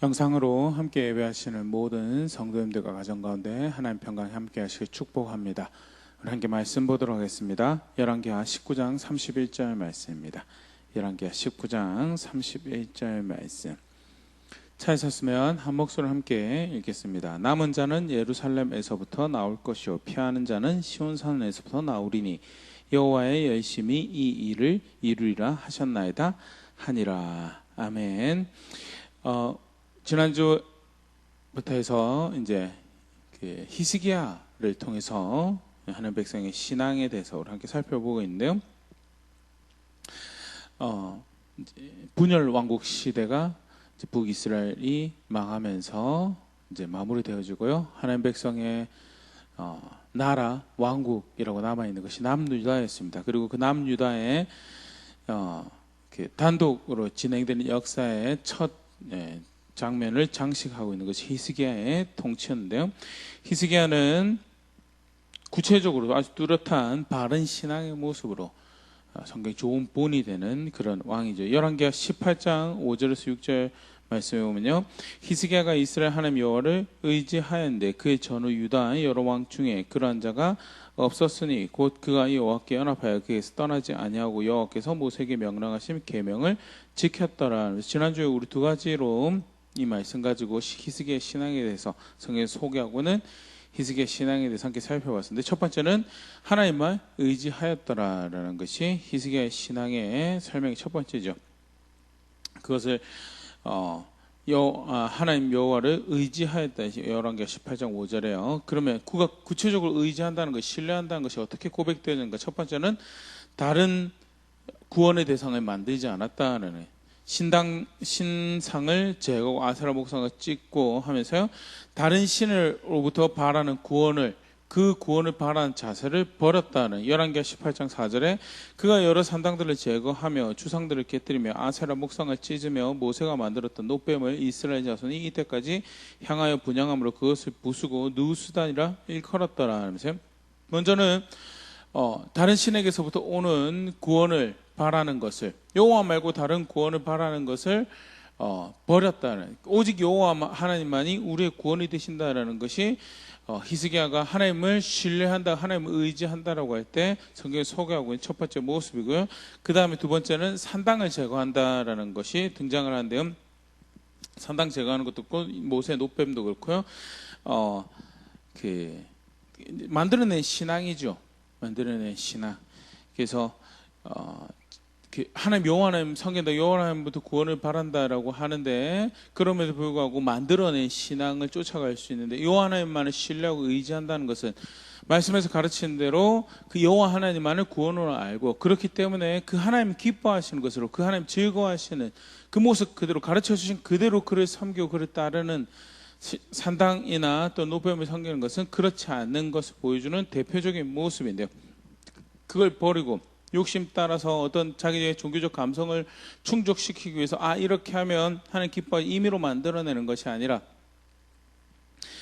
영상으로 함께 예배하시는 모든 성도님들과 가정 가운데 하나님 평강 함께 하시길 축복합니다. 우리 함께 말씀 보도록 하겠습니다. 열왕기하 19장 31절 말씀입니다. 열왕기하 19장 31절 말씀. 차에 섰으면 한 목소리로 함께 읽겠습니다. 남은 자는 예루살렘에서부터 나올 것이요 피하는 자는 시온산에서부터 나오리니 여호와의 열심히 이 일을 이루리라 하셨나이다 하니라. 아멘. 지난주부터 해서 이제 히스기야를 통해서 하나님 백성의 신앙에 대해서 우리 함께 살펴보고 있는데요. 분열 왕국 시대가 이제 북이스라엘이 망하면서 이제 마무리되어지고요. 하나님 백성의 나라 왕국이라고 남아 있는 것이 남유다였습니다. 그리고 그 남유다의 단독으로 진행되는 역사의 첫 장면을 장식하고 있는 것이 히스기야의 통치였는데요. 히스기야는 구체적으로 아주 뚜렷한 바른 신앙의 모습으로 성경이 좋은 본이 되는 그런 왕이죠. 열왕기하 18장 5절에서 6절 말씀에 보면요, 히스기야가 이스라엘 하나님 여호와를 의지하였는데 그의 전후 유다 여러 왕 중에 그러한 자가 없었으니 곧 그가 여호와께 연합하여 그에게서 떠나지 아니하고 여호와께서 모세에게 명령하신 계명을 지켰더라. 지난주에 우리 두 가지로 이 말씀 가지고 히스기야의 신앙에 대해서 성경에 소개하고는 히스기야의 신앙에 대해서 함께 살펴봤습니다. 첫 번째는 하나님만 의지하였더라라는 것이 히스기야의 신앙의 설명의 첫 번째죠. 그것을 하나님 여호와를 의지하였다. 열왕기하 18장 5절에요. 그러면 그가 구체적으로 의지한다는 것이, 신뢰한다는 것이 어떻게 고백되는가? 첫 번째는 다른 구원의 대상을 만들지 않았다는, 신상을 제거하고 아세라 목상을 찍고 하면서요, 다른 신으로부터 바라는 구원을, 그 구원을 바라는 자세를 버렸다는, 열왕기하 18장 4절에 그가 여러 산당들을 제거하며 주상들을 깨뜨리며 아세라 목상을 찢으며 모세가 만들었던 노뱀을 이스라엘 자손이 이때까지 향하여 분향함으로 그것을 부수고 누수단이라 일컬었더라 하면서요. 먼저는 다른 신에게서부터 오는 구원을 바라는 것을, 여호와 말고 다른 구원을 바라는 것을 버렸다는, 오직 여호와 하나님만이 우리의 구원이 되신다라는 것이 히스기야가 하나님을 신뢰한다, 하나님을 의지한다라고 할 때 성경에 소개하고 있는 첫 번째 모습이고요. 그 다음에 두 번째는 산당을 제거한다라는 것이 등장을 하는데요. 산당 제거하는 것도 그렇고 모세 노뱀도 그렇고요. 만들어낸 신앙이죠. 만들어낸 신앙. 그래서 하나님 여호와 하나님 섬긴다, 여호와 하나님부터 구원을 바란다라고 하는데, 그럼에도 불구하고 만들어낸 신앙을 쫓아갈 수 있는데, 여호와 하나님만을 신뢰하고 의지한다는 것은 말씀에서 가르치는 대로 그 여호와 하나님만을 구원으로 알고, 그렇기 때문에 그 하나님 기뻐하시는 것으로, 그 하나님 즐거워하시는 그 모습 그대로 가르쳐 주신 그대로 그를 섬기고 그를 따르는, 산당이나 또 노뱀을 섬기는 것은 그렇지 않는 것을 보여주는 대표적인 모습인데요. 그걸 버리고 욕심 따라서 어떤 자기의 종교적 감성을 충족시키기 위해서 이렇게 하면 하나님 기뻐하는 임의로 만들어내는 것이 아니라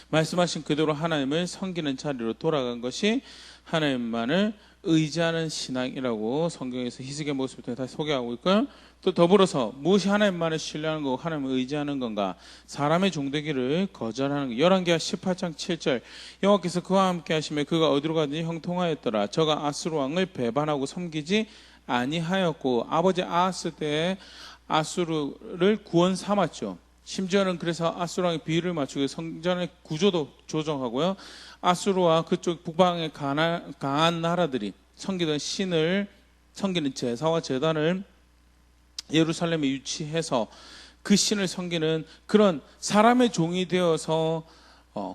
말씀하신 그대로 하나님을 섬기는 자리로 돌아간 것이 하나님만을 의지하는 신앙이라고 성경에서 히스기야 모습을 다시 소개하고 있고요. 또 더불어서 무엇이 하나님만을 신뢰하는 거고 하나님을 의지하는 건가? 사람의 종되기를 거절하는 것. 열왕기하 18장 7절 여호와께서 그와 함께 하시며 그가 어디로 가든지 형통하였더라. 저가 아수르 왕을 배반하고 섬기지 아니하였고, 아버지 아하스 때에 아수르를 구원 삼았죠. 심지어는 그래서 아수르 왕의 비위를 맞추고 성전의 구조도 조정하고요, 아수르와 그쪽 북방의 강한 나라들이 섬기던 신을 섬기는 제사와 제단을 예루살렘에 유치해서 그 신을 섬기는 그런 사람의 종이 되어서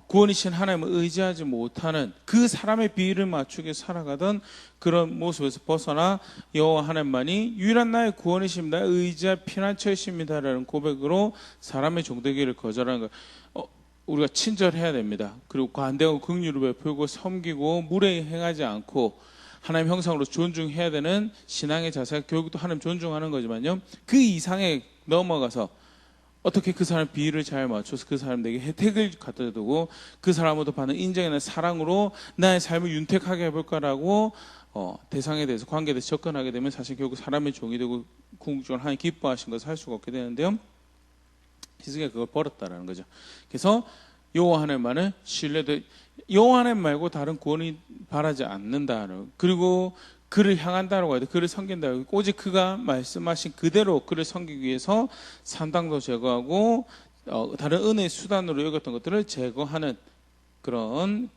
구원이신 하나님을 의지하지 못하는, 그 사람의 비위를 맞추게 살아가던 그런 모습에서 벗어나 여호와 하나님만이 유일한 나의 구원이십니다, 의지할 피난처이십니다라는 고백으로 사람의 종되기를 거절하는 것. 우리가 친절해야 됩니다. 그리고 관대하고 긍휼을 베풀고 섬기고 무례히 행하지 않고 하나님 형상으로 존중해야 되는 신앙의 자세가 결국도 하나님 존중하는 거지만요, 그 이상에 넘어가서 어떻게 그 사람 비위를 잘 맞춰서 그 사람에게 혜택을 갖다 두고 그 사람으로부터 받는 인정이나 사랑으로 나의 삶을 윤택하게 해볼까라고 대상에 대해서, 관계에 대해서 접근하게 되면 사실 결국 사람의 종이 되고 궁극적으로 하나님 기뻐하신 것을 할 수가 없게 되는데요. 히스기야가 그걸 버렸다라는 거죠. 그래서 여호와 하나님만을 신뢰도, 여호와 하나님 말고 다른 구원이 바라지 않는다는, 그리고 그를 향한다라고 해도 그를 섬긴다고, 오직 그가 말씀하신 그대로 그를 섬기기 위해서 산당도 제거하고 다른 은혜의 수단으로 여겼던 것들을 제거하는 그런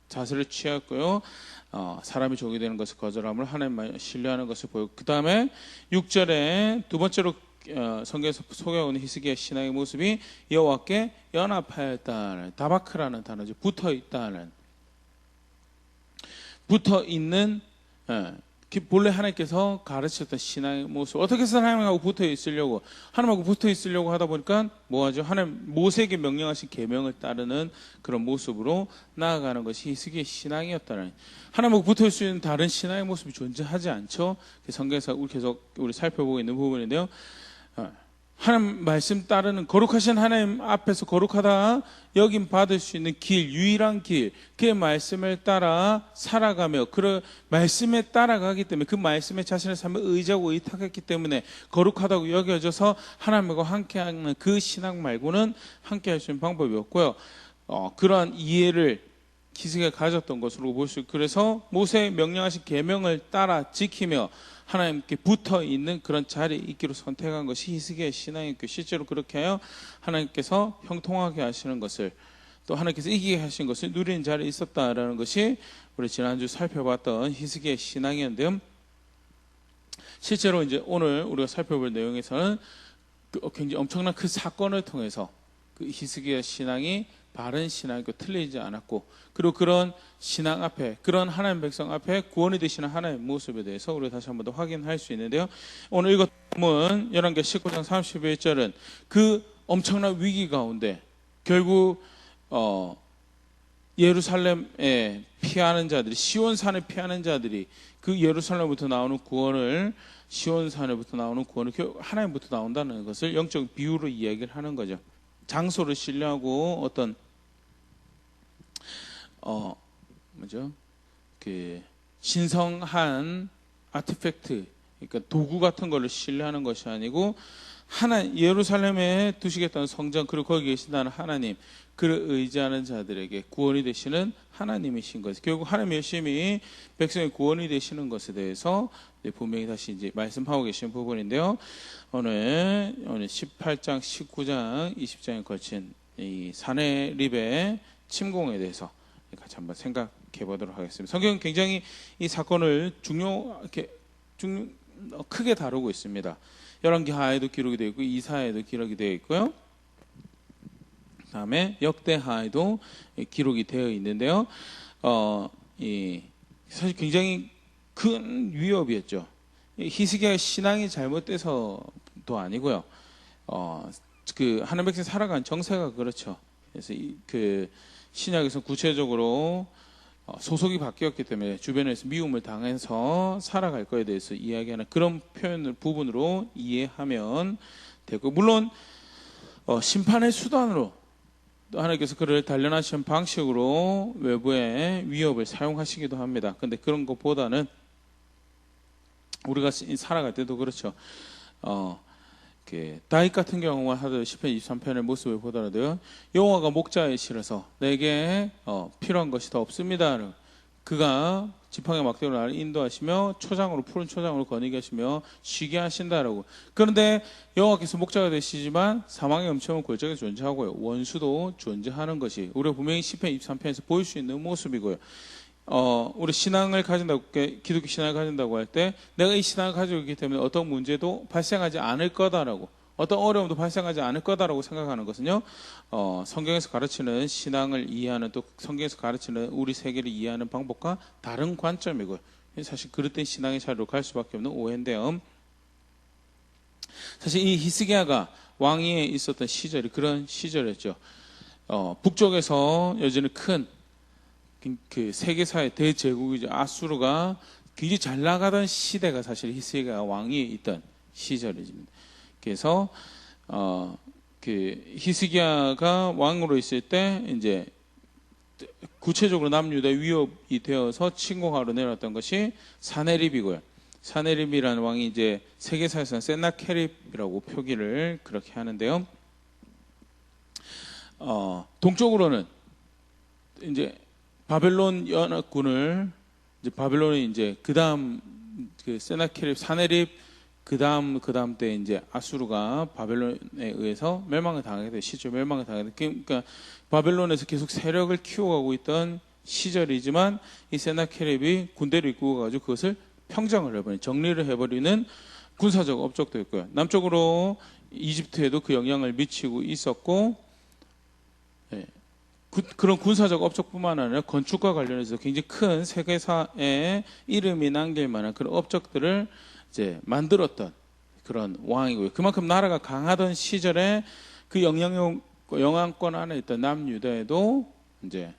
자세를 취했고요. 사람이 종이 되는 것을 거절함을 하나님만 신뢰하는 것을 보이고, 그 다음에 6절에 두 번째로 성경에서 소개하고 있는 히스기야 신앙의 모습이 여호와께 연합하였다는, 다바크라는 단어죠. 붙어있다는, 붙어있는, 본래 하나님께서 가르쳤던 신앙의 모습. 어떻게 해서 하나님하고 붙어 있으려고, 하나님하고 붙어 있으려고 하다 보니까 뭐하죠? 하나님 모세에게 명령하신 계명을 따르는 그런 모습으로 나아가는 것이 히스기야의 신앙이었다는, 하나님하고 붙어 있을 수 있는 다른 신앙의 모습이 존재하지 않죠. 성경에서 계속 우리 살펴보고 있는 부분인데요. 하나님 말씀 따르는, 거룩하신 하나님 앞에서 거룩하다 여김 받을 수 있는 길, 유일한 길, 그의 말씀을 따라 살아가며 그 말씀에 따라가기 때문에, 그 말씀에 자신의 삶을 의지하고 의탁했기 때문에 거룩하다고 여겨져서 하나님과 함께하는 그 신앙 말고는 함께할 수 있는 방법이 없고요. 그러한 이해를 히스기야가 가졌던 것으로 볼 수 있고, 그래서 모세의 명령하신 계명을 따라 지키며 하나님께 붙어 있는 그런 자리에 있기로 선택한 것이 히스기야의 신앙이었고, 실제로 그렇게 하여 하나님께서 형통하게 하시는 것을, 또 하나님께서 이기게 하신 것을 누리는 자리에 있었다라는 것이 우리 지난주 살펴봤던 히스기야의 신앙이었는데요. 실제로 이제 오늘 우리가 살펴볼 내용에서는 굉장히 엄청난 그 사건을 통해서 그 히스기야 신앙이 바른 신앙이고 틀리지 않았고, 그리고 그런 신앙 앞에, 그런 하나님 백성 앞에 구원이 되시는 하나님의 모습에 대해서 우리가 다시 한번 더 확인할 수 있는데요. 오늘 읽었던 열왕기 19장 31절은 그 엄청난 위기 가운데 결국 예루살렘에 피하는 자들이, 시온산에 피하는 자들이 그 예루살렘부터 나오는 구원을, 시온산에부터 나오는 구원을 하나님부터 나온다는 것을 영적 비유로 이야기를 하는 거죠. 장소를 신뢰하고 어떤 그 신성한 아티팩트, 그러니까 도구 같은 거를 신뢰하는 것이 아니고, 예루살렘에 두시겠다는 성전, 그리고 거기 계신다는 하나님, 그를 의지하는 자들에게 구원이 되시는 하나님이신 것. 결국 하나님 열심히 백성의 구원이 되시는 것에 대해서 분명히 다시 이제 말씀하고 계신 부분인데요. 오늘 18장, 19장, 20장에 걸친 이 사내립의 침공에 대해서 같이 한번 생각해 보도록 하겠습니다. 성경은 굉장히 이 사건을 크게 다루고 있습니다. 열왕기 하에도 기록이 되어 있고, 이사에도 기록이 되어 있고요. 그다음에 역대하에도 기록이 되어 있는데요. 사실 굉장히 큰 위협이었죠. 히스기야의 신앙이 잘못돼서도 아니고요. 그 하나님 백성 살아간 정세가 그렇죠. 그래서 그 신약에서 구체적으로 소속이 바뀌었기 때문에 주변에서 미움을 당해서 살아갈 거에 대해서 이야기하는 그런 표현을 부분으로 이해하면 되고, 물론 심판의 수단으로 또 하나님께서 그를 단련하신 방식으로 외부의 위협을 사용하시기도 합니다. 근데 그런 것보다는 우리가 살아갈 때도 그렇죠. 다윗 같은 경우만 하더라도 시편 23편의 모습을 보더라도요, 여호와가 목자에 실어서 내게 필요한 것이 더 없습니다. 그가 지팡이 막대로 나를 인도하시며 푸른 초장으로 거니게 하시며 쉬게 하신다라고. 그런데 여호와께서 목자가 되시지만 사망의 엄청은 골짜기에 존재하고요, 원수도 존재하는 것이 우리가 분명히 시편 23편에서 보일 수 있는 모습이고요. 우리 신앙을 가진다고, 기독교 신앙을 가진다고 할 때 내가 이 신앙을 가지고 있기 때문에 어떤 문제도 발생하지 않을 거다라고, 어떤 어려움도 발생하지 않을 거다라고 생각하는 것은요, 성경에서 가르치는 신앙을 이해하는, 또 성경에서 가르치는 우리 세계를 이해하는 방법과 다른 관점이고요. 사실 그릇된 신앙의 자리로 갈 수밖에 없는 오해인데요. 사실 이 히스기야가 왕위에 있었던 시절이 그런 시절이었죠. 북쪽에서 여전히 큰 그 세계사의 대제국이죠. 아수르가 굉장히 잘 나가던 시대가 사실 히스기야가 왕위에 있던 시절입니다. 그래서 그 히스기야가 왕으로 있을 때 이제 구체적으로 남유다 위협이 되어서 침공하러 내려왔던 것이 사네립이고요. 사네립이라는 왕이 이제 세계사에서는 세나케립이라고 표기를 그렇게 하는데요. 동쪽으로는 이제 바벨론 연합군을 이제 바벨론이 이제 그다음 그 세나케립 사네립 그다음 때 이제 아수르가 바벨론에 의해서 멸망을 당하게 돼 시절 멸망을 당하게 돼. 그러니까 바벨론에서 계속 세력을 키워가고 있던 시절이지만 이 세나케립이 군대를 이끌고 가지고 그것을 평정을 해버리는 정리를 해버리는 군사적 업적도 있고요. 남쪽으로 이집트에도 그 영향을 미치고 있었고, 예, 그런 군사적 업적뿐만 아니라 건축과 관련해서 굉장히 큰 세계사에 이름이 남길 만한 그런 업적들을 이제 만들었던 그런 왕이고요. 그만큼 나라가 강하던 시절에 그 영향권 안에 있던 남유다에도 이제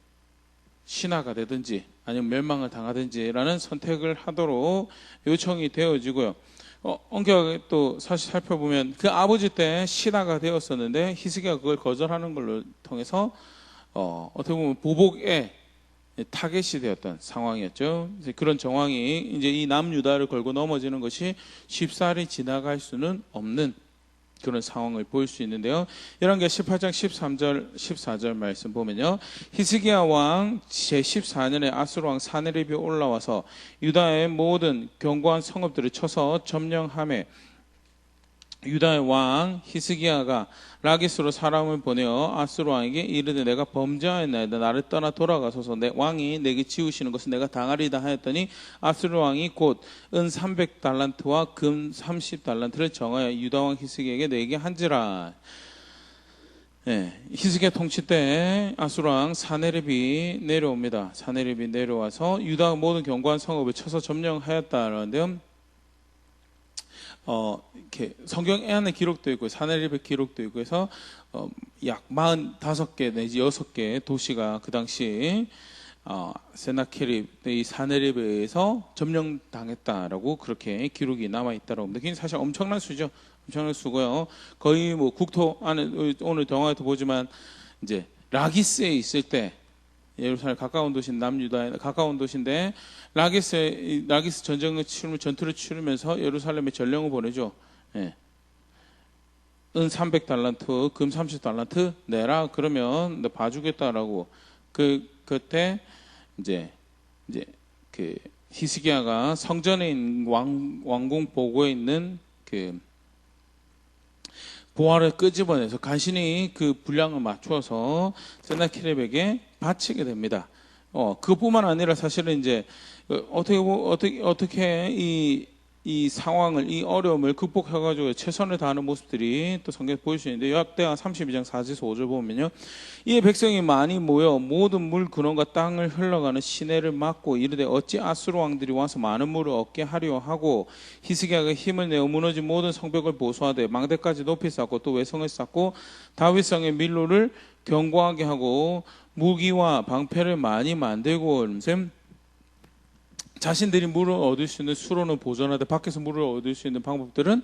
신화가 되든지 아니면 멸망을 당하든지라는 선택을 하도록 요청이 되어지고요. 엄격하게 또 사실 살펴보면 그 아버지 때 신화가 되었었는데 히스기야가 그걸 거절하는 걸로 통해서 어떻게 보면 보복의 타겟이 되었던 상황이었죠. 그런 정황이 이제 이 남유다를 걸고 넘어지는 것이 쉽사리 지나갈 수는 없는 그런 상황을 보일 수 있는데요. 열왕기하 18장 13절 14절 말씀 보면요. 히스기야 왕 제14년에 아수르 왕 사네립이 올라와서 유다의 모든 견고한 성읍들을 쳐서 점령하며 유다의 왕 히스기야가 라기스로 사람을 보내어 아수르 왕에게 이르되 내가 범죄하였나이다. 나를 떠나 돌아가소서. 내 왕이 내게 지우시는 것은 내가 당하리다 하였더니 아수르 왕이 곧 은 300달란트와 금 30달란트를 정하여 유다 왕 히스기야에게 내게 한지라. 네, 히스기야 통치 때 아수르 왕 사네립이 내려옵니다. 사네립이 내려와서 유다 모든 견고한 성읍을 쳐서 점령하였다는데요. 이렇게 성경 안에 기록도 있고 사네립의 기록도 있고 해서 약 45개 내지 6개 도시가 그 당시 세나케립 이 사네립에 의해서 점령당했다라고 그렇게 기록이 남아 있다라고 합니다. 그게 사실 엄청난 수죠. 엄청난 수고요. 거의 뭐 국토 안에 오늘 동화에도 보지만 이제 라기스에 있을 때 예루살렘 가까운 도시인 남유다에 가까운 도시인데 라기스 전투를 치르면서 예루살렘에 전령을 보내죠. 예. 은 300달란트, 금 30달란트 내라. 그러면 너 봐주겠다라고. 그때 이제 그 히스기야가 성전에 있는 왕궁 보고에 있는 그 보화를 끄집어내서 간신히 그 분량을 맞춰서 세나케립에게 바치게 됩니다. 그뿐만 아니라 사실은 이제 어떻게 이 상황을 이 어려움을 극복해가지고 최선을 다하는 모습들이 또 성경에 보일 수 있는데 요약대하 32장 4절에서 5절 보면요. 이에 백성이 많이 모여 모든 물 근원과 땅을 흘러가는 시내를 막고 이르되 어찌 아수르 왕들이 와서 많은 물을 얻게 하려 하고 히스기야가 힘을 내어 무너진 모든 성벽을 보수하되 망대까지 높이 쌓고 또 외성을 쌓고 다윗성의 밀로를 견고하게 하고 무기와 방패를 많이 만들고 자신들이 물을 얻을 수 있는 수로는 보존하되 밖에서 물을 얻을 수 있는 방법들은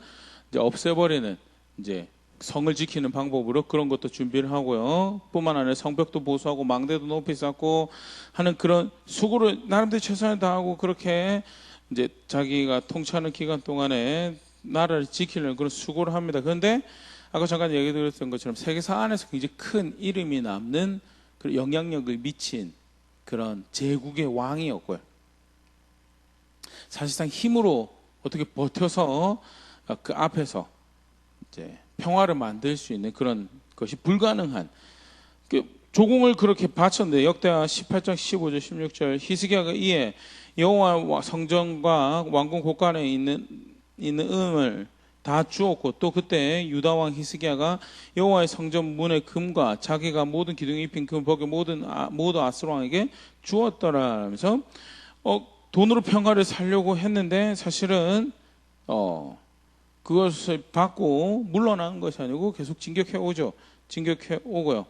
이제 없애버리는 이제 성을 지키는 방법으로 그런 것도 준비를 하고요. 뿐만 아니라 성벽도 보수하고 망대도 높이 쌓고 하는 그런 수고를 나름대로 최선을 다하고 그렇게 이제 자기가 통치하는 기간 동안에 나라를 지키려는 그런 수고를 합니다. 그런데 아까 잠깐 얘기 드렸던 것처럼 세계사 안에서 굉장히 큰 이름이 남는 그런 영향력을 미친 그런 제국의 왕이었고요. 사실상 힘으로 어떻게 버텨서 그 앞에서 이제 평화를 만들 수 있는 그런 것이 불가능한 조공을 그렇게 바쳤는데 역대하 18장 15절 16절 히스기야가 이에 여호와 성전과 왕궁 곳간에 있는 은을 다 주었고 또 그때 유다 왕 히스기야가 여호와의 성전 문의 금과 자기가 모든 기둥에 입힌 금 벽에 모두 아수르 왕에게 주었더라 하면서 돈으로 평화를 살려고 했는데 사실은 그것을 받고 물러나는 것이 아니고 계속 진격해 오고요.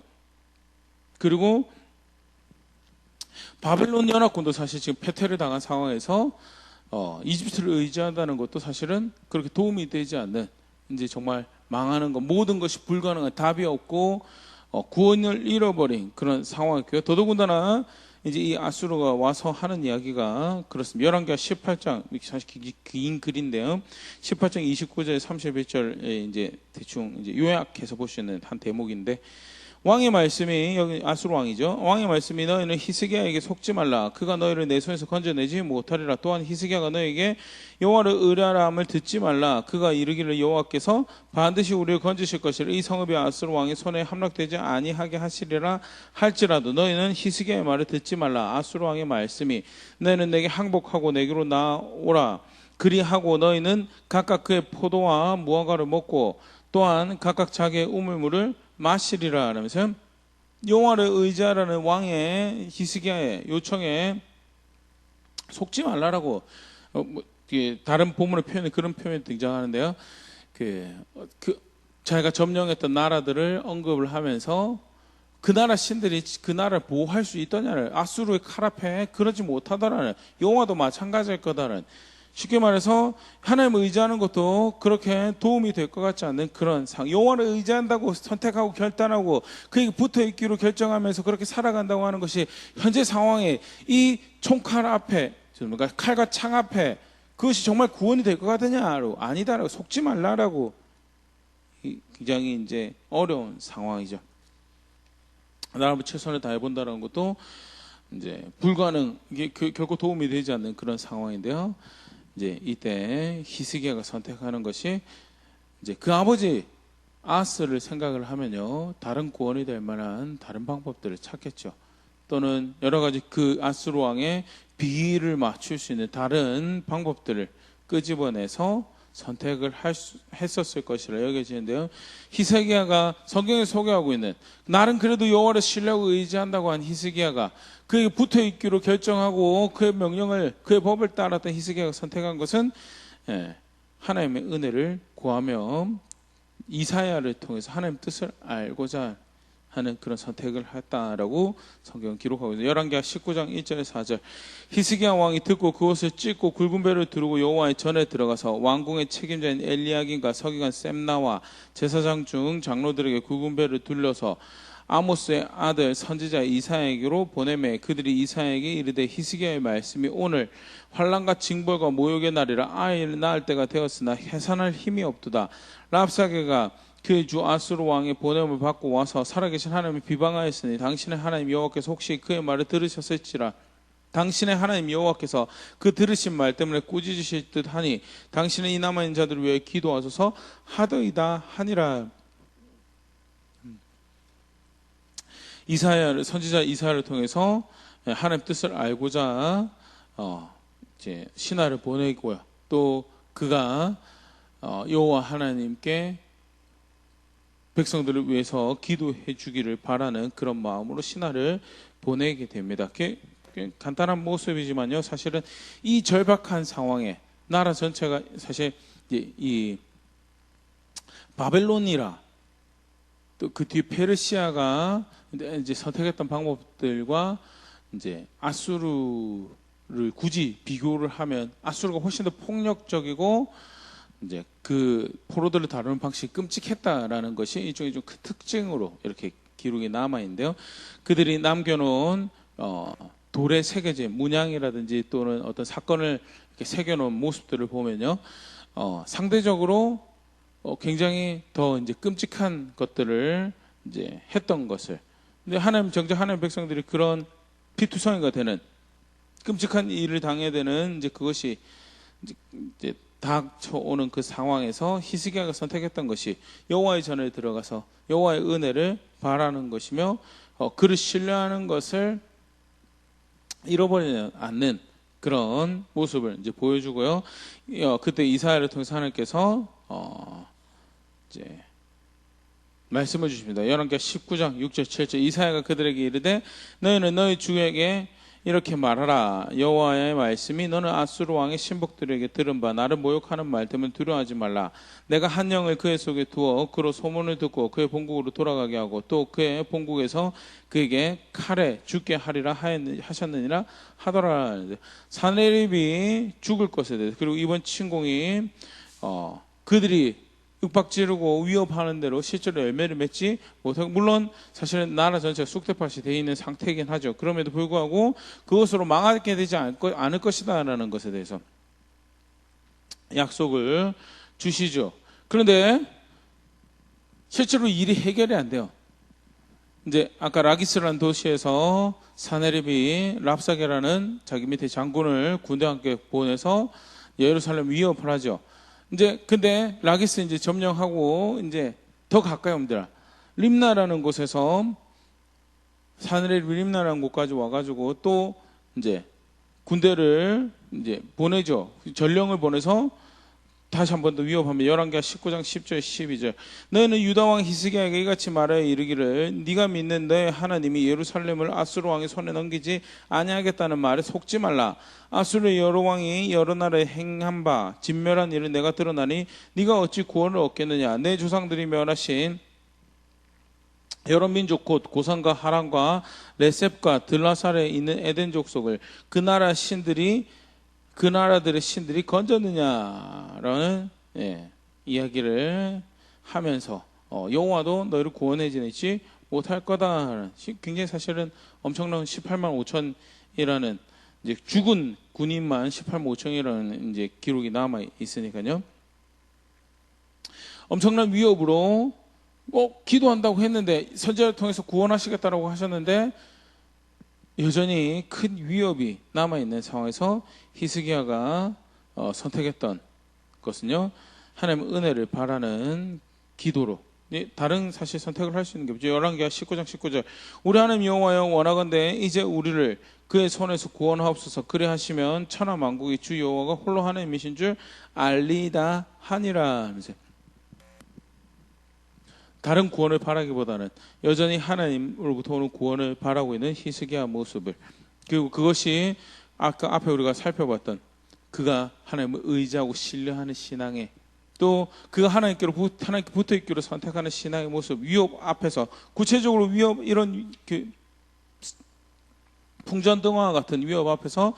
그리고 바벨론 연합군도 사실 지금 패퇴를 당한 상황에서 이집트를 의지한다는 것도 사실은 그렇게 도움이 되지 않는 이제 정말 망하는 것 모든 것이 불가능한 답이 없고 구원을 잃어버린 그런 상황이고요. 더더군다나 이제 이 아수르가 와서 하는 이야기가 그렇습니다. 열왕기하 18장 사실 긴 글인데요. 18장 29절 31절에 이제 대충 이제 요약해서 볼 수 있는 한 대목인데 왕의 말씀이 여기 아수르 왕이죠. 왕의 말씀이 너희는 히스기야에게 속지 말라. 그가 너희를 내 손에서 건져내지 못하리라. 또한 히스기야가 너희에게 여호와를 의뢰하람을 듣지 말라. 그가 이르기를 여호와께서 반드시 우리를 건지실 것이라. 이 성읍이 아수르 왕의 손에 함락되지 아니하게 하시리라 할지라도 너희는 히스기야의 말을 듣지 말라. 아수르 왕의 말씀이 너희는 내게 항복하고 내게로 나오라. 그리하고 너희는 각각 그의 포도와 무화과를 먹고 또한 각각 자기의 우물물을 마시리라 하면서 여호와를 의지하라는 왕의 히스기야의 요청에 속지 말라라고 다른 본문의 표현에 그런 표현이 등장하는데요. 자기가 점령했던 나라들을 언급을 하면서 그 나라 신들이 그 나라를 보호할 수 있더냐를 아수르의 칼 앞에 그러지 못하더라는 여호와도 마찬가지일 거다는 쉽게 말해서 하나님을 의지하는 것도 그렇게 도움이 될 것 같지 않는 그런 여호와를 의지한다고 선택하고 결단하고 그에게 붙어있기로 결정하면서 그렇게 살아간다고 하는 것이 현재 상황에 이 총칼 앞에 그러니까 칼과 창 앞에 그것이 정말 구원이 될 것 같으냐로 아니다라고 속지 말라라고 굉장히 이제 어려운 상황이죠. 나라면 최선을 다해본다는 것도 이제 불가능 이게 결코 도움이 되지 않는 그런 상황인데요. 이제 이때 히스기야가 선택하는 것이 이제 그 아버지 아스를 생각을 하면요 다른 구원이 될 만한 다른 방법들을 찾겠죠. 또는 여러 가지 그 아스루 왕의 비위를 맞출 수 있는 다른 방법들을 끄집어내서 선택을 했었을 것이라 여겨지는데요. 히스기야가 성경에 소개하고 있는 나는 그래도 여호와를 신뢰하고 의지한다고 한 히스기야가 그에게 붙어있기로 결정하고 그의 명령을 그의 법을 따랐던 히스기야가 선택한 것은 하나님의 은혜를 구하며 이사야를 통해서 하나님 뜻을 알고자 하는 그런 선택을 했다라고 성경은 기록하고 있습니다. 열왕기하 19장 1절에서 4절 히스기야 왕이 듣고 그것을 찢고 굵은 배를 두르고 여호와의 전에 들어가서 왕궁의 책임자인 엘리야긴과 서기관 셈나와 제사장 중 장로들에게 굵은 배를 둘러서 아모스의 아들 선지자 이사야에게로 보내매 그들이 이사야에게 이르되 히스기야의 말씀이 오늘 환난과 징벌과 모욕의 날이라 아이를 낳을 때가 되었으나 해산할 힘이 없도다. 랍사게가 그의 주 아수르 왕의 보냄을 받고 와서 살아계신 하나님을 비방하였으니 당신의 하나님 여호와께서 혹시 그의 말을 들으셨을지라. 당신의 하나님 여호와께서 그 들으신 말 때문에 꾸짖으실 듯하니 당신은 이 남아있는 자들을 위해 기도하소서 하더이다 하니라. 이사야를 선지자 이사야를 통해서 하나님 뜻을 알고자 이제 신하를 보내고요. 또 그가 여호와 하나님께 백성들을 위해서 기도해 주기를 바라는 그런 마음으로 신하를 보내게 됩니다. 간단한 모습이지만요. 사실은 이 절박한 상황에 나라 전체가 사실 이 바벨론이라 또 그 뒤 페르시아가 이제 선택했던 방법들과 이제 아수르를 굳이 비교를 하면 아수르가 훨씬 더 폭력적이고 이제 그 포로들을 다루는 방식이 끔찍했다라는 것이 일종의 좀 그 특징으로 이렇게 기록이 남아 있는데요. 그들이 남겨놓은 돌에 새겨진 문양이라든지 또는 어떤 사건을 이렇게 새겨놓은 모습들을 보면요, 상대적으로 굉장히 더 이제 끔찍한 것들을 이제 했던 것을. 근데 정작 하나님 백성들이 그런 피투성이가 되는 끔찍한 일을 당해야 되는 이제 그것이 이제 닥쳐오는 그 상황에서 히스기야가 선택했던 것이 여호와의 전에 들어가서 여호와의 은혜를 바라는 것이며 그를 신뢰하는 것을 잃어버리지 않는 그런 모습을 이제 보여주고요. 그때 이사야를 통해서 하나님께서 이제 말씀을 주십니다. 열왕기하 19장 6절 7절 이사야가 그들에게 이르되 너희는 너희 주에게 이렇게 말하라. 여호와의 말씀이 너는 아수르 왕의 신복들에게 들은 바 나를 모욕하는 말 때문에 두려워하지 말라. 내가 한 영을 그의 속에 두어 그로 소문을 듣고 그의 본국으로 돌아가게 하고 또 그의 본국에서 그에게 칼에 죽게 하리라 하셨느니라 하더라. 사네립이 죽을 것에 대해서 그리고 이번 침공이 그들이 윽박지르고 위협하는 대로 실제로 열매를 맺지 못하고, 물론 사실은 나라 전체가 쑥대밭이 되어 있는 상태이긴 하죠. 그럼에도 불구하고 그것으로 망하게 되지 않을 것이다 라는 것에 대해서 약속을 주시죠. 그런데 실제로 일이 해결이 안 돼요. 이제 아까 라기스라는 도시에서 사네립이 랍사게라는 자기 밑에 장군을 군대와 함께 보내서 예루살렘 위협을 하죠. 이제 근데 라기스 이제 점령하고 이제 더 가까이 옵니다. 림나라는 곳에서 사네립 림나라는 곳까지 와가지고 또 이제 군대를 이제 보내죠. 전령을 보내서 다시 한 번 더 위협하면 11개 19장 10절 12절 너희는 유다 왕 히스기야에게 이같이 말하여 이르기를 네가 믿는 너의 하나님이 예루살렘을 아수르 왕의 손에 넘기지 아니하겠다는 말에 속지 말라. 아수르 여러 왕이 여러 나라에 행한 바 진멸한 일을 내가 드러나니 네가 어찌 구원을 얻겠느냐. 내 조상들이 멸하신 여러 민족 곧 고산과 하란과 레셉과 들라살에 있는 에덴 족속을 그 나라들의 신들이 건졌느냐라는 이야기를 하면서 여호와도 너희를 구원해 지내지 못할 거다. 굉장히 사실은 엄청난 18만 5천이라는 이제 죽은 군인만 18만 5천이라는 이제 기록이 남아 있으니까요. 엄청난 위협으로 기도한다고 했는데 선지자를 통해서 구원하시겠다라고 하셨는데 여전히 큰 위협이 남아있는 상황에서 히스기야가 선택했던 것은요, 하나님의 은혜를 바라는 기도로 다른 사실 선택을 할 수 있는 게 없죠. 열왕기하 19장 19절 우리 하나님 여호와여 원하건대 이제 우리를 그의 손에서 구원하옵소서. 그래 하시면 천하 만국의 주 여호와가 홀로 하나님이신 줄 알리다 하니라. 다른 구원을 바라기보다는 여전히 하나님으로부터 오는 구원을 바라고 있는 히스기야 모습을, 그리고 그것이 아까 앞에 우리가 살펴봤던 그가 하나님을 의지하고 신뢰하는 신앙의, 또 그가 하나님께 붙어있기로 선택하는 신앙의 모습, 위협 앞에서 구체적으로 위협, 이런 풍전등화와 같은 위협 앞에서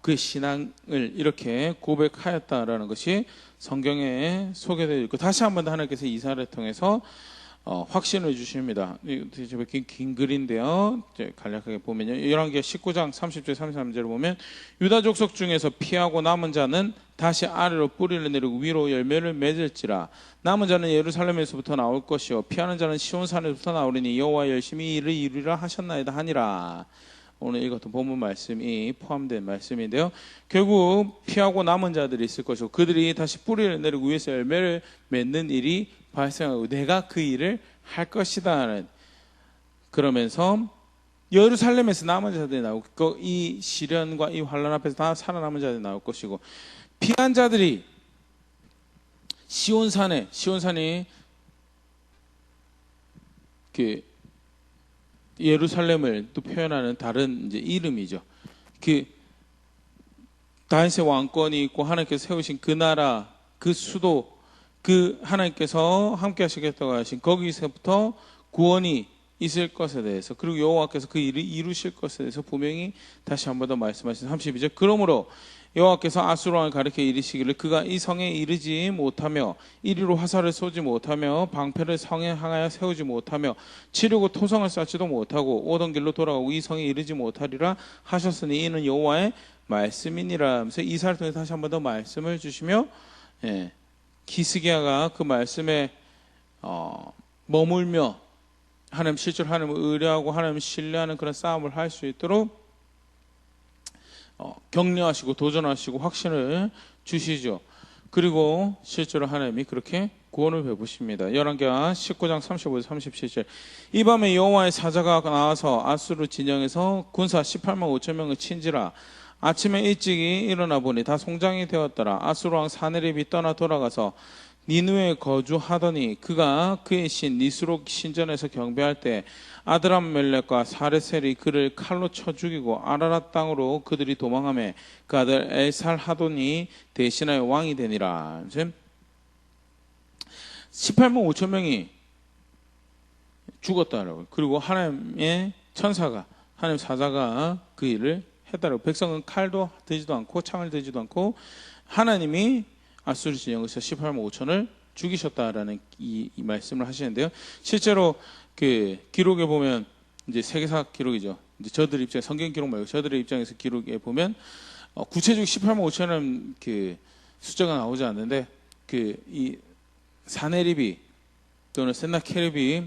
그의 신앙을 이렇게 고백하였다라는 것이 성경에 소개되어 있고, 다시 한번 하나님께서 이사를 통해서 확신을 주십니다. 긴 글인데요. 간략하게 보면요. 열왕기하 19장 30절 33절을 보면 유다 족속 중에서 피하고 남은 자는 다시 아래로 뿌리를 내리고 위로 열매를 맺을지라. 남은 자는 예루살렘에서부터 나올 것이요 피하는 자는 시온산에서부터 나오리니 여호와 열심히 이를 이루리라 하셨나이다 하니라. 오늘 읽었던 본문 말씀이 포함된 말씀인데요. 결국 피하고 남은 자들이 있을 것이고 그들이 다시 뿌리를 내리고 위에서 열매를 맺는 일이 발생하고 내가 그 일을 할 것이다. 그러면서 예루살렘에서 남은 자들이 나오고 이 시련과 이 환난 앞에서 다 살아남은 자들이 나올 것이고, 피한 자들이 시온산이 예루살렘을 또 표현하는 다른 이제 이름이죠. 다윗의 왕권이 있고 하나님께서 세우신 그 나라, 그 수도, 그 하나님께서 함께 하시겠다고 하신 거기서부터 구원이 있을 것에 대해서, 그리고 여호와께서 그 일을 이루실 것에 대해서 분명히 다시 한 번 더 말씀하신 32절 그러므로 여호와께서 아수르 왕을 가리켜 이르시기를 그가 이 성에 이르지 못하며 이리로 화살을 쏘지 못하며 방패를 성에 향하여 세우지 못하며 치르고 토성을 쌓지도 못하고 오던 길로 돌아가고 이 성에 이르지 못하리라 하셨으니 이는 여호와의 말씀이니라 하면서 이사를 통해 다시 한 번 더 말씀을 주시며, 히스기야가 그 말씀에 머물며 하나님 실제로 하나님을 의뢰하고 하나님을 신뢰하는 그런 싸움을 할 수 있도록 격려하시고 도전하시고 확신을 주시죠. 그리고 실제로 하나님이 그렇게 구원을 베푸십니다. 열왕기하 19장 35절 37절 이 밤에 여호와의 사자가 나와서 아수르 진영에서 군사 18만 5천 명을 친지라. 아침에 일찍이 일어나 보니 다 송장이 되었더라. 아수르 왕 사네립이 떠나 돌아가서 니느웨에 거주하더니 그가 그의 신 니스록 신전에서 경배할 때 아드람멜렉과 사레셀이 그를 칼로 쳐 죽이고 아라랏 땅으로 그들이 도망하며 그 아들 엘살하돈이 대신하여 왕이 되니라. 18만 5천 명이 죽었다라고. 그리고 하나님의 천사가, 하나님 사자가 그 일을 했다라고. 백성은 칼도 들지도 않고 창을 들지도 않고 하나님이 아수르 진영에서 18만 5천을 죽이셨다라는 이 말씀을 하시는데요. 실제로 그 기록에 보면 이제 세계사 기록이죠. 이제 저들 입장, 성경 기록 말고 저들의 입장에서 기록에 보면 구체적 18만 5천은 그 숫자가 나오지 않는데 이 사네립이 또는 센나케립이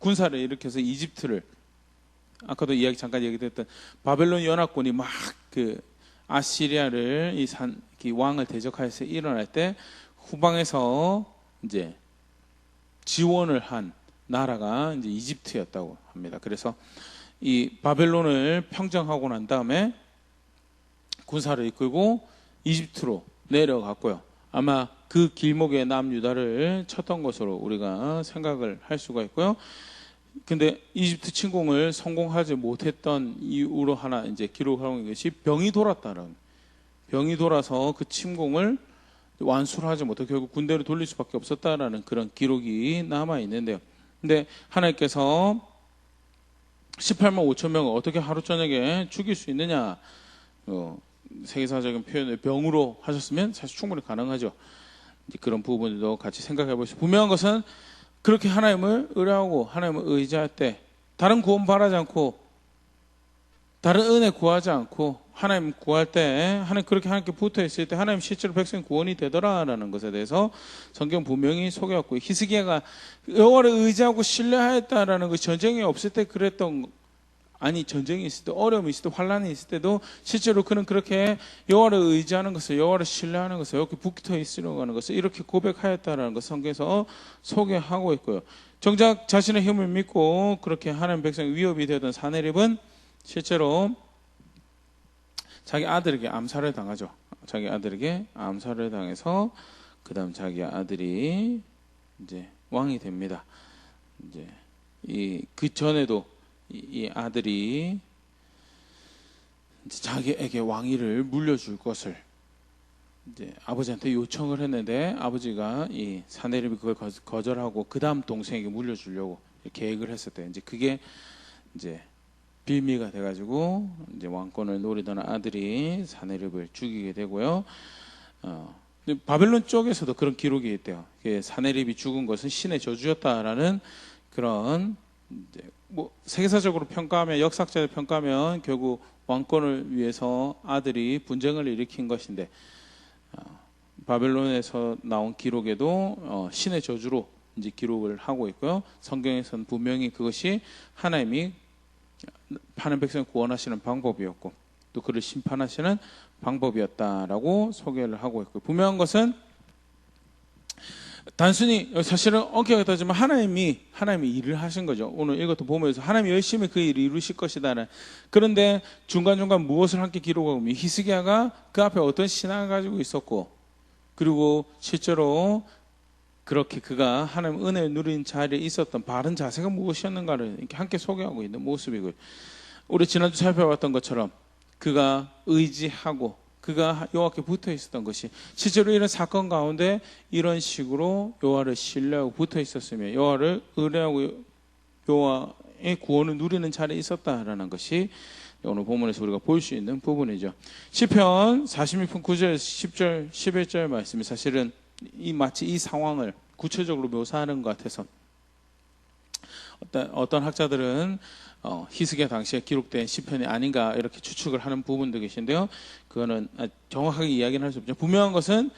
군사를 일으켜서 이집트를 아까도 이야기 잠깐 얘기했던 바벨론 연합군이 막 그 아시리아를 이 왕을 대적하여서 일어날 때 후방에서 이제 지원을 한 나라가 이제 이집트였다고 합니다. 그래서 이 바벨론을 평정하고 난 다음에 군사를 이끌고 이집트로 내려갔고요. 아마 그 길목에 남유다를 쳤던 것으로 우리가 생각을 할 수가 있고요. 근데 이집트 침공을 성공하지 못했던 이유로 하나 이제 기록하는 것이 병이 돌았다는, 병이 돌아서 그 침공을 완수를 하지 못하고 결국 군대를 돌릴 수밖에 없었다라는 그런 기록이 남아 있는데요. 근데 하나님께서 18만 5천 명을 어떻게 하루 저녁에 죽일 수 있느냐, 세계사적인 표현을 병으로 하셨으면 사실 충분히 가능하죠. 이제 그런 부분도 같이 생각해 보시죠. 분명한 것은 그렇게 하나님을 의뢰하고 하나님을 의지할 때 다른 구원 바라지 않고 다른 은혜 구하지 않고 하나님 구할 때 하나님 그렇게 하나님께 붙어 있을 때 하나님 실제로 백성 구원이 되더라라는 것에 대해서 성경 분명히 소개했고, 히스기야가 여호와를 의지하고 신뢰하였다라는 것, 전쟁이 없을 때 그랬던, 아니 전쟁이 있을 때, 어려움이 있을 때, 환란이 있을 때도 실제로 그는 그렇게 여호와를 의지하는 것을, 여호와를 신뢰하는 것을, 이렇게 붙어 있으려고 하는 것을 이렇게 고백하였다라는 것을 성경에서 소개하고 있고요. 정작 자신의 힘을 믿고 그렇게 하나님 백성 위협이 되던 사내립은 실제로 자기 아들에게 암살을 당하죠. 자기 아들에게 암살을 당해서 그다음 자기 아들이 이제 왕이 됩니다. 이제 그 전에도 이 아들이 이제 자기에게 왕위를 물려줄 것을 이제 아버지한테 요청을 했는데 아버지가 이 사내립이 그걸 거절하고 그다음 동생에게 물려주려고 계획을 했을 때 이제 그게 이제 빌미가 돼가지고 이제 왕권을 노리던 아들이 사내립을 죽이게 되고요. 바벨론 쪽에서도 그런 기록이 있대요. 사내립이 죽은 것은 신의 저주였다라는 그런, 이제 뭐 세계사적으로 평가하면, 역사학자들 평가하면 결국 왕권을 위해서 아들이 분쟁을 일으킨 것인데, 바벨론에서 나온 기록에도 신의 저주로 이제 기록을 하고 있고요. 성경에서는 분명히 그것이 하나님이 하는 백성을 구원하시는 방법이었고 또 그를 심판하시는 방법이었다라고 소개를 하고 있고, 분명한 것은 단순히 사실은 엄격하다지만 하나님이 일을 하신 거죠. 오늘 이것도 보면서 하나님이 열심히 그 일을 이루실 것이다는. 그런데 중간중간 무엇을 함께 기록하고 있면 히스기야가 그 앞에 어떤 신앙을 가지고 있었고, 그리고 실제로 그렇게 그가 하나님 은혜를 누린 자리에 있었던 바른 자세가 무엇이었는가를 이렇게 함께 소개하고 있는 모습이고요. 우리 지난주 살펴봤던 것처럼 그가 의지하고 그가 여호와께 붙어 있었던 것이 실제로 이런 사건 가운데 이런 식으로 여호와를 신뢰하고 붙어 있었으며 여호와를 의뢰하고 여호와의 구원을 누리는 자리에 있었다라는 것이 오늘 본문에서 우리가 볼 수 있는 부분이죠. 시편 46편 9절, 10절, 11절 말씀이 사실은 마치 이 상황을 구체적으로 묘사하는 것 같아서 어떤 학자들은 히스기야 당시에 기록된 시편이 아닌가 이렇게 추측을 하는 부분도 계신데요. 그거는 정확하게 이야기는 할 수 없죠. 분명한 것은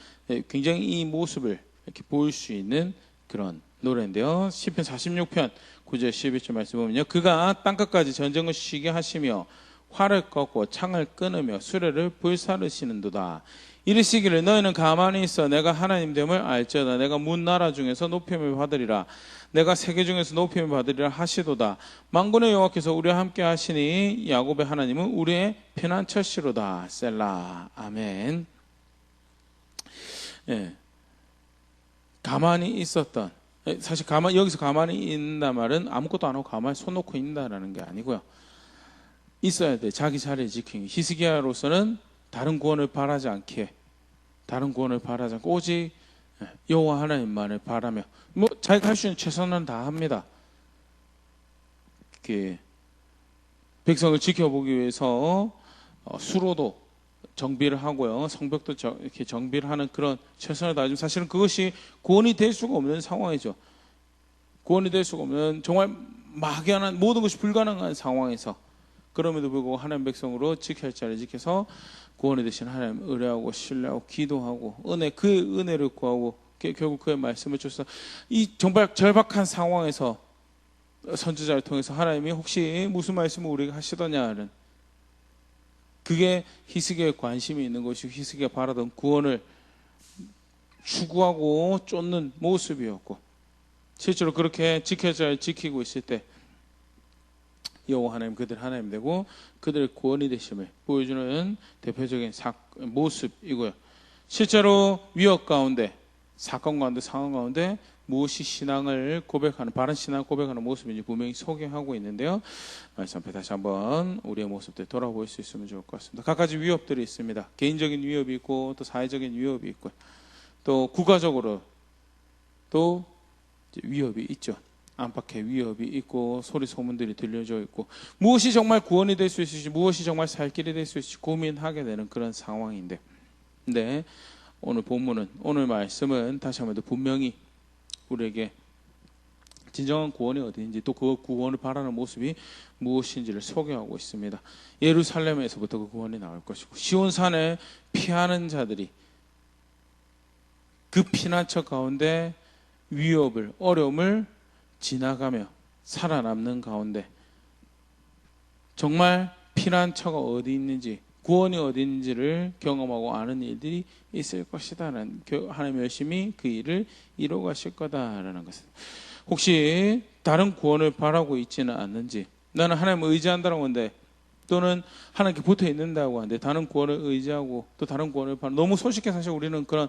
굉장히 이 모습을 이렇게 보일 수 있는 그런 노래인데요. 시편 46편 9절 11절 말씀 보면요, 그가 땅끝까지 전쟁을 쉬게 하시며 활을 꺾고 창을 끊으며 수레를 불사르시는도다. 이르시기를 너희는 가만히 있어 내가 하나님 됨을 알지어다. 내가 문 나라 중에서 높임을 받으리라. 내가 세계 중에서 높임을 받으리라 하시도다. 만군의 여호와께서 우리와 함께 하시니 야곱의 하나님은 우리의 피난처시로다. 셀라. 아멘. 예. 가만히 있었던, 사실 여기서 가만히 있는다 말은 아무것도 안 하고 가만히 손 놓고 있는다라는 게 아니고요. 있어야 돼. 자기 자리를 지키기. 히스기야로서는 다른 구원을 바라지 않고 오직 여호와 하나님만을 바라며 뭐 자기가 할 수 있는 최선은 다 합니다. 백성을 지켜보기 위해서 수로도 정비를 하고요, 성벽도 이렇게 정비를 하는 그런 최선을 다하지만 사실은 그것이 구원이 될 수가 없는 상황이죠. 구원이 될 수가 없는, 정말 막연한 모든 것이 불가능한 상황에서 그럼에도 불구하고 하나님 백성으로 지켜야 할 자리를 지켜서 구원이 되신 하나님 의뢰하고 신뢰하고 기도하고 그 은혜를 구하고 결국 그의 말씀을 주셔서 이 정말 절박한 상황에서 선지자를 통해서 하나님이 혹시 무슨 말씀을 우리에게 하시더냐는, 그게 히스기야의 관심이 있는 것이고 히스기야가 바라던 구원을 추구하고 쫓는 모습이었고, 실제로 그렇게 지키고 있을 때 여호와 하나님, 그들 하나님 되고 그들의 구원이 되심을 보여주는 대표적인 모습이고요. 실제로 위협 가운데, 사건 가운데, 상황 가운데 무엇이 신앙을 고백하는, 바른 신앙을 고백하는 모습인지 분명히 소개하고 있는데요. 말씀 앞에 다시 한번 우리의 모습들 돌아볼 수 있으면 좋을 것 같습니다. 각가지 위협들이 있습니다. 개인적인 위협이 있고 또 사회적인 위협이 있고 또 국가적으로 또 위협이 있죠. 안팎의 위협이 있고 소리 소문들이 들려져 있고, 무엇이 정말 구원이 될 수 있을지, 무엇이 정말 살 길이 될 수 있을지 고민하게 되는 그런 상황인데, 근데 오늘 본문은, 오늘 말씀은 다시 한번 더 분명히 우리에게 진정한 구원이 어디인지, 또 그 구원을 바라는 모습이 무엇인지를 소개하고 있습니다. 예루살렘에서부터 그 구원이 나올 것이고, 시온산에 피하는 자들이 그 피난처 가운데 위협을, 어려움을 지나가며 살아남는 가운데 정말 피난처가 어디 있는지, 구원이 어디 있는지를 경험하고 아는 일들이 있을 것이다라는, 하나님 열심히 그 일을 이루어 가실 거다라는 것을, 혹시 다른 구원을 바라고 있지는 않는지, 나는 하나님을 의지한다고 하는데, 또는 하나님께 붙어 있는다고 하는데 다른 구원을 의지하고 또 다른 구원을 바라, 너무 손쉽게 사실 우리는 그런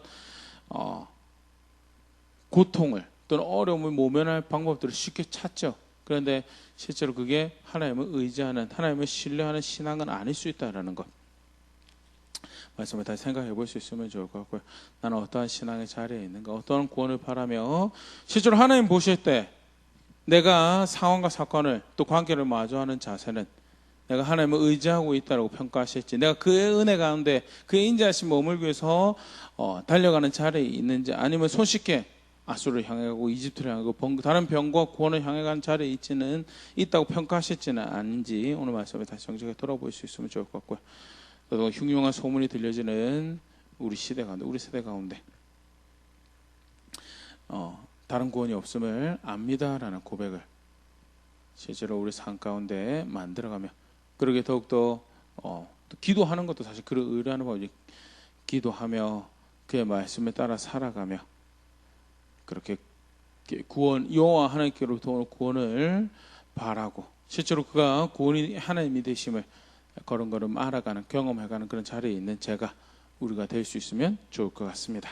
고통을 또는 어려움을 모면할 방법들을 쉽게 찾죠. 그런데 실제로 그게 하나님을 의지하는, 하나님을 신뢰하는 신앙은 아닐 수 있다는 것, 말씀을 다시 생각해 볼 수 있으면 좋을 것 같고요. 나는 어떠한 신앙의 자리에 있는가, 어떠한 구원을 바라며 실제로 하나님 보실 때 내가 상황과 사건을 또 관계를 마주하는 자세는 내가 하나님을 의지하고 있다고 평가하실지, 내가 그의 은혜 가운데 그의 인자하심 머물기 위해서 달려가는 자리에 있는지, 아니면 손쉽게 아수를 향해 가고 이집트를 향해 가고 다른 병과 구원을 향해 가는 자리에 있다고 평가하실지는 아닌지 오늘 말씀에 다시 정직하게 돌아볼 수 있으면 좋을 것 같고요. 또 흉흉한 소문이 들려지는 우리 시대 가운데, 우리 세대 가운데 다른 구원이 없음을 압니다라는 고백을 실제로 우리 삶 가운데 만들어가며, 그러게 더욱더 또 기도하는 것도 사실 그를 의뢰하는 법이지, 기도하며 그의 말씀에 따라 살아가며 그렇게 구원, 여호와 하나님께로부터 오는 구원을 바라고 실제로 그가 구원이 하나님이 되심을 걸음걸음 알아가는, 경험해가는 그런 자리에 있는 제가, 우리가 될 수 있으면 좋을 것 같습니다.